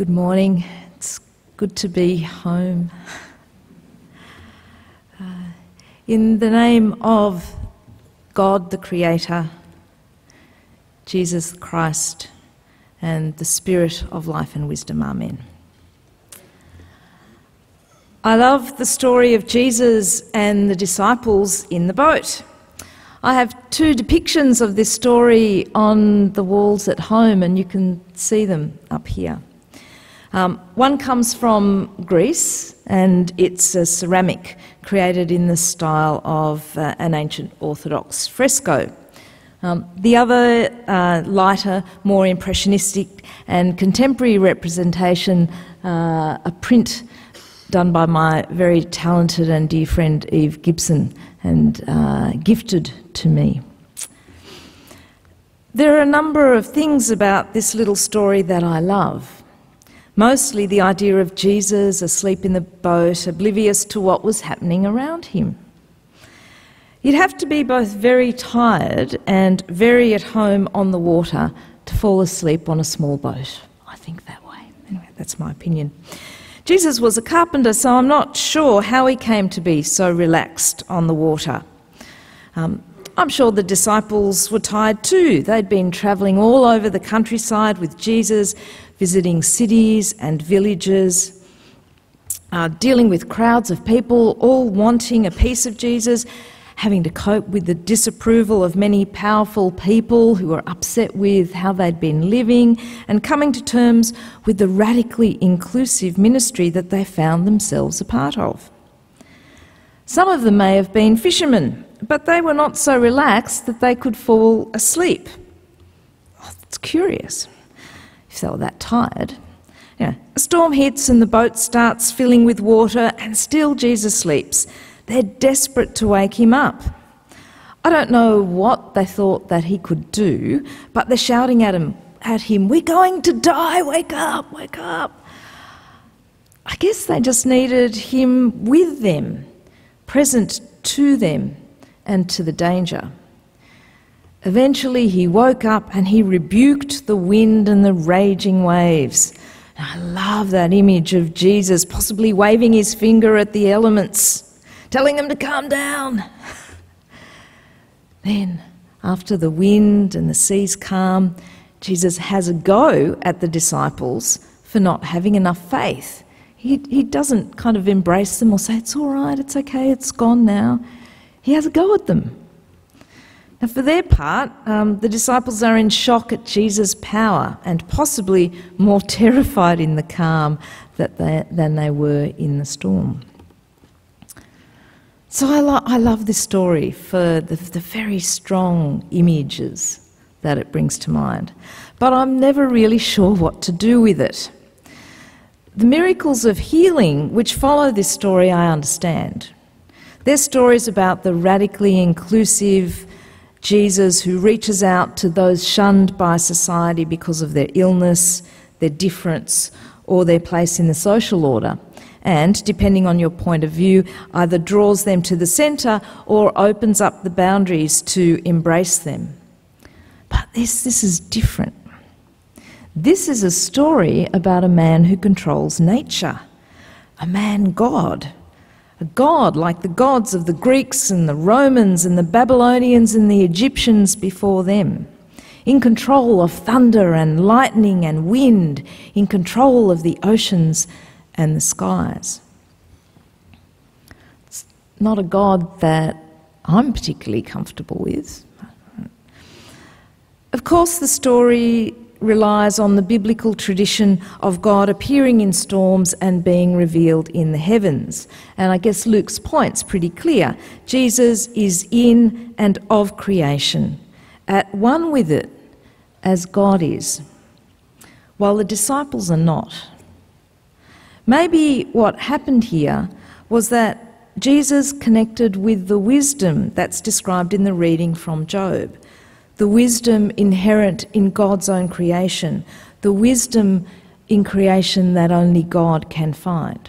Good morning. It's good to be home. In the name of God the Creator, Jesus Christ, and the Spirit of life and wisdom, Amen. I love the story of Jesus and the disciples in the boat. I have two depictions of this story on the walls at home, and you can see them up here. One comes from Greece, and it's a ceramic created in the style of an ancient Orthodox fresco. The other, lighter, more impressionistic and contemporary representation, a print done by my very talented and dear friend Eve Gibson, and gifted to me. There are a number of things about this little story that I love. Mostly the idea of Jesus asleep in the boat, oblivious to what was happening around him. You'd have to be both very tired and very at home on the water to fall asleep on a small boat. I think that way. Anyway, that's my opinion. Jesus was a carpenter, so I'm not sure how he came to be so relaxed on the water. I'm sure the disciples were tired too. They'd been travelling all over the countryside with Jesus, visiting cities and villages, dealing with crowds of people, all wanting a piece of Jesus, having to cope with the disapproval of many powerful people who were upset with how they'd been living, and coming to terms with the radically inclusive ministry that they found themselves a part of. Some of them may have been fishermen, but they were not so relaxed that they could fall asleep. Oh, it's curious, if they were that tired. A storm hits and the boat starts filling with water, and still Jesus sleeps. They're desperate to wake him up. I don't know what they thought that he could do, but they're shouting at him, "We're going to die, wake up, wake up." I guess they just needed him with them, present to them and to the danger. Eventually he woke up and he rebuked the wind and the raging waves. I love that image of Jesus possibly waving his finger at the elements, telling them to calm down. Then, after the wind and the seas calm, Jesus has a go at the disciples for not having enough faith. He doesn't kind of embrace them or say, "It's all right, it's okay, it's gone now." He has a go at them. Now, for their part, the disciples are in shock at Jesus' power and possibly more terrified in the calm than they were in the storm. So I love this story for the very strong images that it brings to mind, but I'm never really sure what to do with it. The miracles of healing which follow this story I understand. They're stories about the radically inclusive Jesus who reaches out to those shunned by society because of their illness, their difference, or their place in the social order, and, depending on your point of view, either draws them to the centre or opens up the boundaries to embrace them. But this is different. This is a story about a man who controls nature, a man-God, a god like the gods of the Greeks and the Romans and the Babylonians and the Egyptians before them, in control of thunder and lightning and wind, in control of the oceans and the skies. It's not a God that I'm particularly comfortable with. Of course, the story relies on the biblical tradition of God appearing in storms and being revealed in the heavens. And I guess Luke's point's pretty clear. Jesus is in and of creation, at one with it as God is, while the disciples are not. Maybe what happened here was that Jesus connected with the wisdom that's described in the reading from Job, the wisdom inherent in God's own creation, the wisdom in creation that only God can find.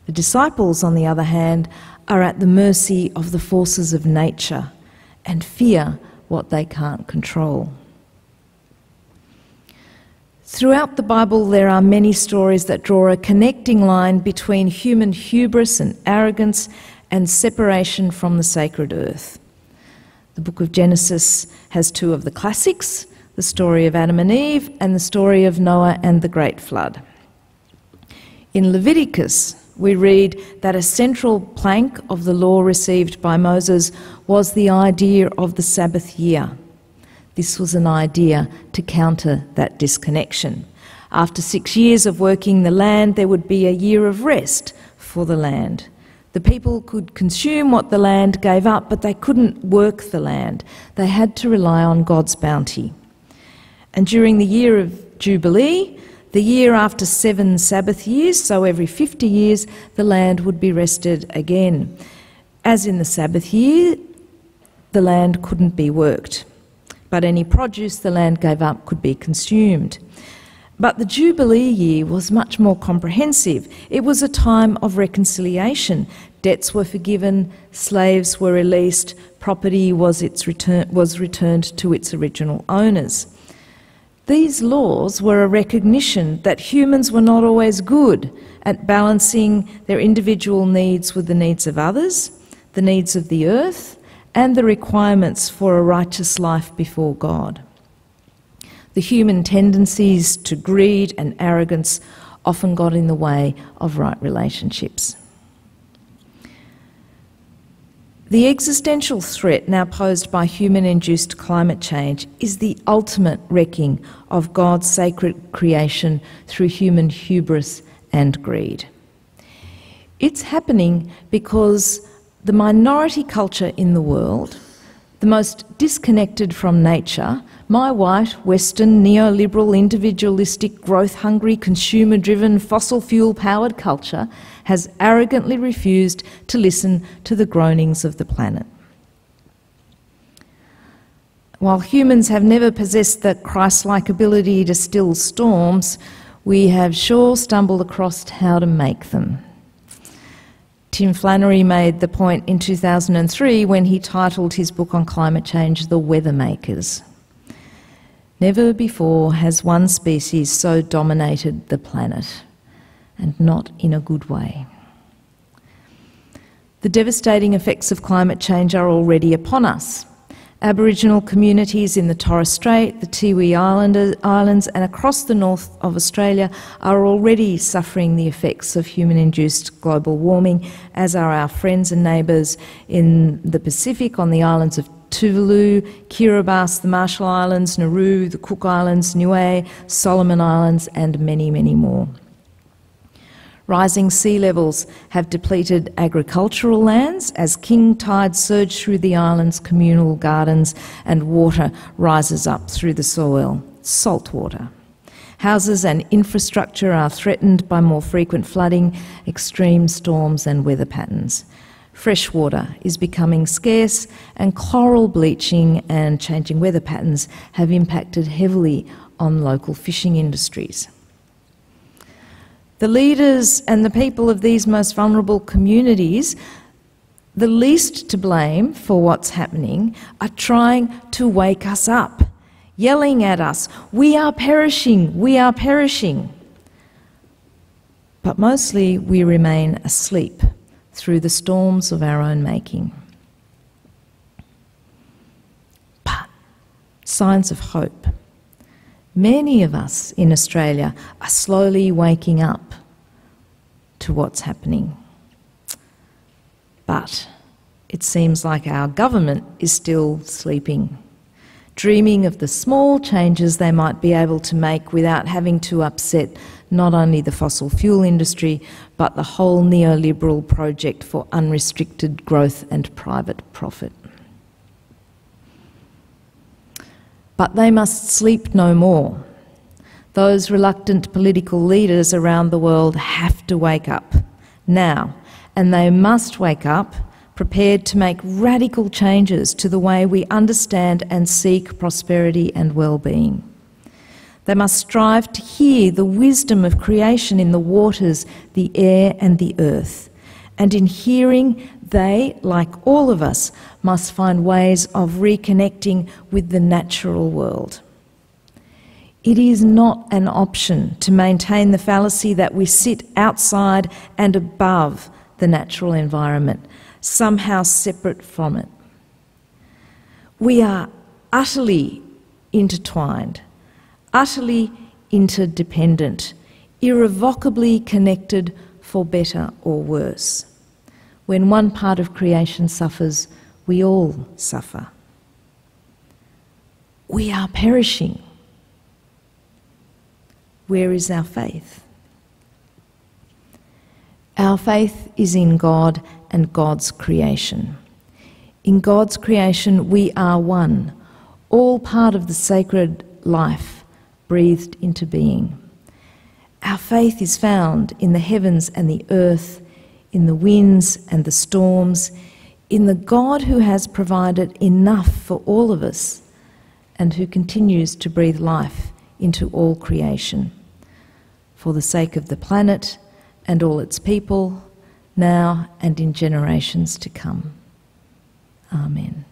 The disciples, on the other hand, are at the mercy of the forces of nature and fear what they can't control. Throughout the Bible, there are many stories that draw a connecting line between human hubris and arrogance and separation from the sacred earth. The book of Genesis has two of the classics, the story of Adam and Eve and the story of Noah and the Great Flood. In Leviticus, we read that a central plank of the law received by Moses was the idea of the Sabbath year. This was an idea to counter that disconnection. After 6 years of working the land, there would be a year of rest for the land. The people could consume what the land gave up, but they couldn't work the land. They had to rely on God's bounty. And during the year of Jubilee, the year after 7 Sabbath years, so every 50 years, the land would be rested again. As in the Sabbath year, the land couldn't be worked, but any produce the land gave up could be consumed. But the Jubilee year was much more comprehensive. It was a time of reconciliation. Debts were forgiven, slaves were released, property was returned to its original owners. These laws were a recognition that humans were not always good at balancing their individual needs with the needs of others, the needs of the earth, and the requirements for a righteous life before God. The human tendencies to greed and arrogance often got in the way of right relationships. The existential threat now posed by human-induced climate change is the ultimate wrecking of God's sacred creation through human hubris and greed. It's happening because the minority culture in the world, the most disconnected from nature, my white, Western, neoliberal, individualistic, growth-hungry, consumer-driven, fossil fuel-powered culture has arrogantly refused to listen to the groanings of the planet. While humans have never possessed the Christ-like ability to still storms, we have sure stumbled across how to make them. Tim Flannery made the point in 2003 when he titled his book on climate change, The Weather Makers. Never before has one species so dominated the planet, and not in a good way. The devastating effects of climate change are already upon us. Aboriginal communities in the Torres Strait, the Tiwi Islands and across the north of Australia are already suffering the effects of human-induced global warming, as are our friends and neighbours in the Pacific on the islands of Tuvalu, Kiribati, the Marshall Islands, Nauru, the Cook Islands, Niue, Solomon Islands and many, many more. Rising sea levels have depleted agricultural lands as king tides surge through the island's communal gardens and water rises up through the soil, salt water. Houses and infrastructure are threatened by more frequent flooding, extreme storms and weather patterns. Fresh water is becoming scarce and coral bleaching and changing weather patterns have impacted heavily on local fishing industries. The leaders and the people of these most vulnerable communities, the least to blame for what's happening, are trying to wake us up, yelling at us, "We are perishing, we are perishing." But mostly we remain asleep through the storms of our own making. But signs of hope. Many of us in Australia are slowly waking up to what's happening. But it seems like our government is still sleeping, dreaming of the small changes they might be able to make without having to upset not only the fossil fuel industry, but the whole neoliberal project for unrestricted growth and private profit. But they must sleep no more. Those reluctant political leaders around the world have to wake up now, and they must wake up prepared to make radical changes to the way we understand and seek prosperity and well-being. They must strive to hear the wisdom of creation in the waters, the air and the earth. And in hearing, they, like all of us, must find ways of reconnecting with the natural world. It is not an option to maintain the fallacy that we sit outside and above the natural environment, somehow separate from it. We are utterly intertwined, utterly interdependent, irrevocably connected for better or worse. When one part of creation suffers, we all suffer. We are perishing. Where is our faith? Our faith is in God and God's creation. In God's creation, we are one, all part of the sacred life breathed into being. Our faith is found in the heavens and the earth, in the winds and the storms, in the God who has provided enough for all of us and who continues to breathe life into all creation, for the sake of the planet and all its people, now and in generations to come. Amen.